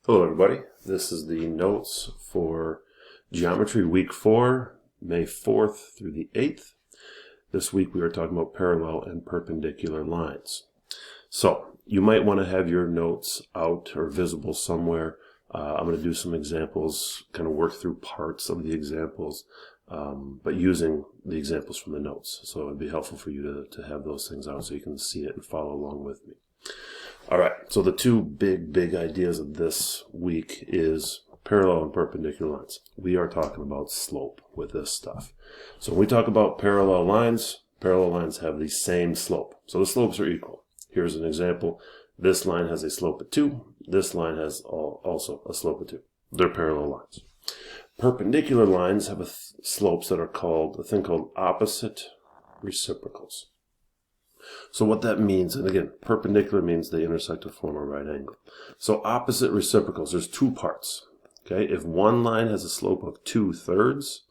Hello everybody, this is the notes for Geometry Week 4, May 4th through the 8th. This week we are talking about parallel and perpendicular lines. So, you might want to have your notes out or visible somewhere. I'm going to do some examples, kind of work through parts of the examples, but using the examples from the notes. So it would be helpful for you to have those things out so you can see it and follow along with me. Alright, so the two big ideas of this week is parallel and perpendicular lines. We are talking about slope with this stuff. So when we talk about parallel lines have the same slope. So the slopes are equal. Here's an example. This line has a slope of 2. This line has also a slope of 2. They're parallel lines. Perpendicular lines have slopes that are called, a thing called opposite reciprocals. So what that means, and again, perpendicular means they intersect to form a right angle. So opposite reciprocals, there's two parts. Okay, if one line has a slope of 2/3,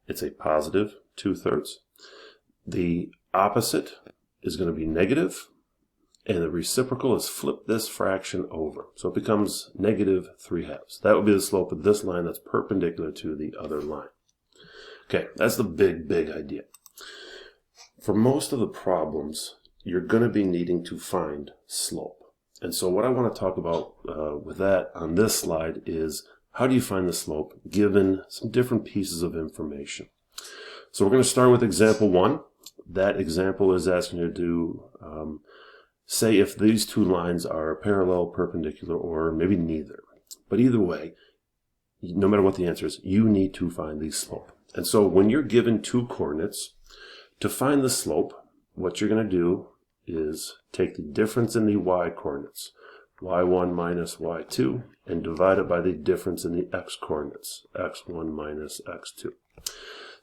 it's a positive 2/3. The opposite is going to be negative, and the reciprocal is flip this fraction over. So it becomes negative 3/2. That would be the slope of this line that's perpendicular to the other line. Okay, that's the big idea. For most of the problems, you're going to be needing to find slope. And so what I want to talk about with that on this slide is how do you find the slope given some different pieces of information. So we're going to start with example 1. That example is asking you to say if these two lines are parallel, perpendicular, or maybe neither. But either way, no matter what the answer is, you need to find the slope. And so when you're given two coordinates, to find the slope, what you're going to do is take the difference in the y coordinates, y1 minus y2, and divide it by the difference in the x coordinates, x1 minus x2.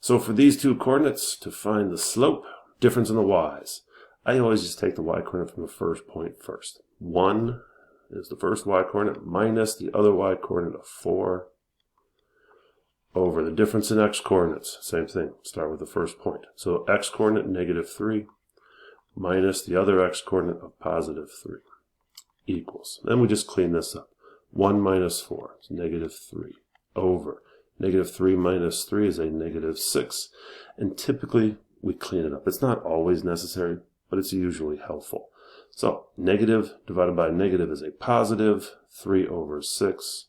So for these two coordinates, to find the slope, difference in the y's, I always just take the y coordinate from the first point first. 1 is the first y coordinate minus the other y coordinate of 4 over the difference in x coordinates. Same thing, start with the first point. So x coordinate negative 3 minus the other x coordinate of positive 3 equals. Then we just clean this up. 1 minus 4 is negative 3 over. Negative 3 minus 3 is a negative 6. And typically we clean it up. It's not always necessary, but it's usually helpful. So negative divided by negative is a positive. 3 over 6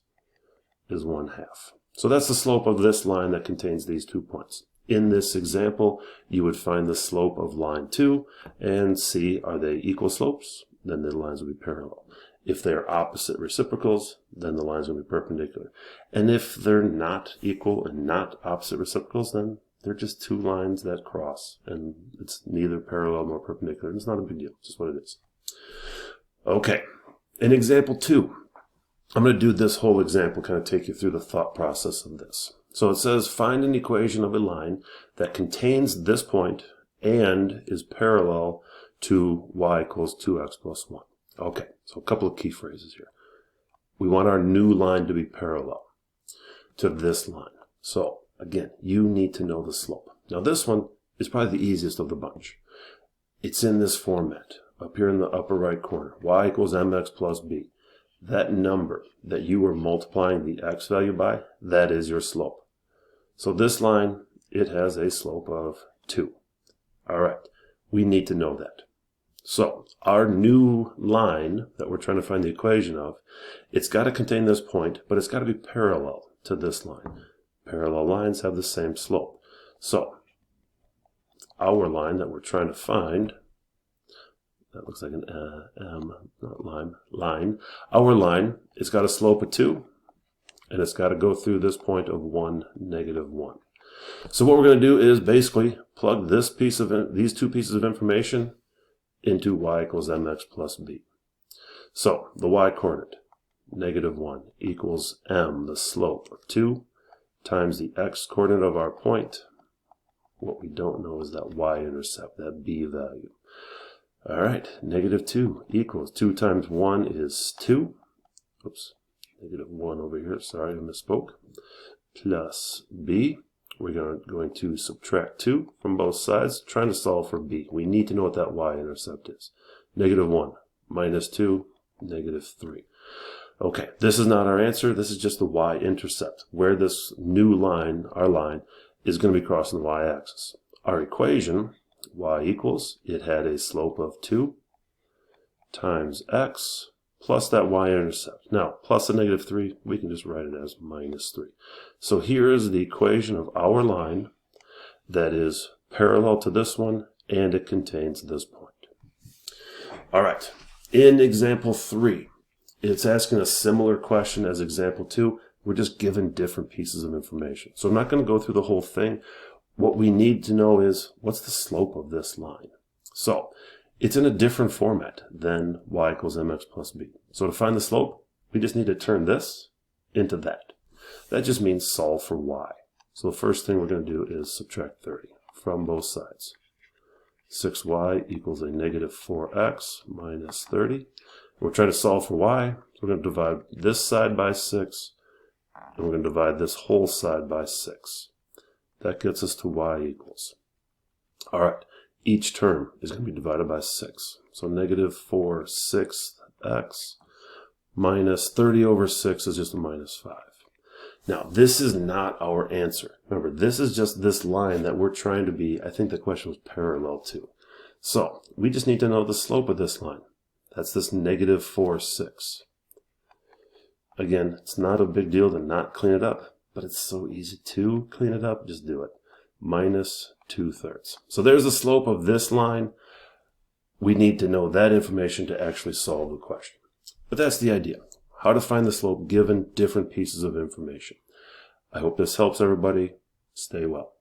is 1/2. So that's the slope of this line that contains these 2 points. In this example, you would find the slope of line 2 and see, are they equal slopes? Then the lines will be parallel. If they're opposite reciprocals, then the lines will be perpendicular. And if they're not equal and not opposite reciprocals, then they're just two lines that cross, and it's neither parallel nor perpendicular. It's not a big deal, it's just what it is. Okay, in example 2, I'm going to do this whole example, kind of take you through the thought process of this. So it says, find an equation of a line that contains this point and is parallel to y equals 2x plus 1. Okay, so a couple of key phrases here. We want our new line to be parallel to this line. So again, you need to know the slope. Now this one is probably the easiest of the bunch. It's in this format, up here in the upper right corner. Y equals mx plus b. That number that you were multiplying the x value by, that is your slope. So this line, it has a slope of 2. All right, we need to know that. So our new line that we're trying to find the equation of, it's got to contain this point, but it's got to be parallel to this line. Parallel lines have the same slope. So our line that we're trying to find, that looks like an not lime, line. Our line, it's got a slope of 2, and it's got to go through this point of 1, negative 1. So what we're going to do is basically plug these two pieces of information into y equals mx plus b. So the y coordinate, negative 1, equals m, the slope of 2, times the x coordinate of our point. What we don't know is that y-intercept, that b value. All right, negative 2 equals 2 times 1 is 2. Oops, negative 1 over here. Sorry, I misspoke. Plus b. We're going to subtract 2 from both sides, trying to solve for b. We need to know what that y-intercept is. Negative 1 minus 2, negative 3. Okay, this is not our answer. This is just the y-intercept, where this new line, our line, is going to be crossing the y-axis. Our equation, y equals, it had a slope of 2 times x plus that y-intercept. Now, plus a negative 3, we can just write it as minus 3. So here is the equation of our line that is parallel to this one, and it contains this point. All right, in example 3, it's asking a similar question as example 2. We're just given different pieces of information. So I'm not going to go through the whole thing. What we need to know is, what's the slope of this line? So it's in a different format than y equals mx plus b. So to find the slope, we just need to turn this into that. That just means solve for y. So the first thing we're going to do is subtract 30 from both sides. 6y equals a negative 4x minus 30. We're trying to solve for y, so we're going to divide this side by 6, and we're going to divide this whole side by 6. That gets us to y equals. All right, each term is going to be divided by 6. So negative 4 sixths x minus 30 over 6 is just a minus 5. Now, this is not our answer. Remember, this is just this line that we're trying to be, I think the question was parallel to. So we just need to know the slope of this line. That's this negative 4 sixths. Again, it's not a big deal to not clean it up, but it's so easy to clean it up. Just do it. Minus 2/3. So there's the slope of this line. We need to know that information to actually solve the question. But that's the idea. How to find the slope given different pieces of information. I hope this helps everybody. Stay well.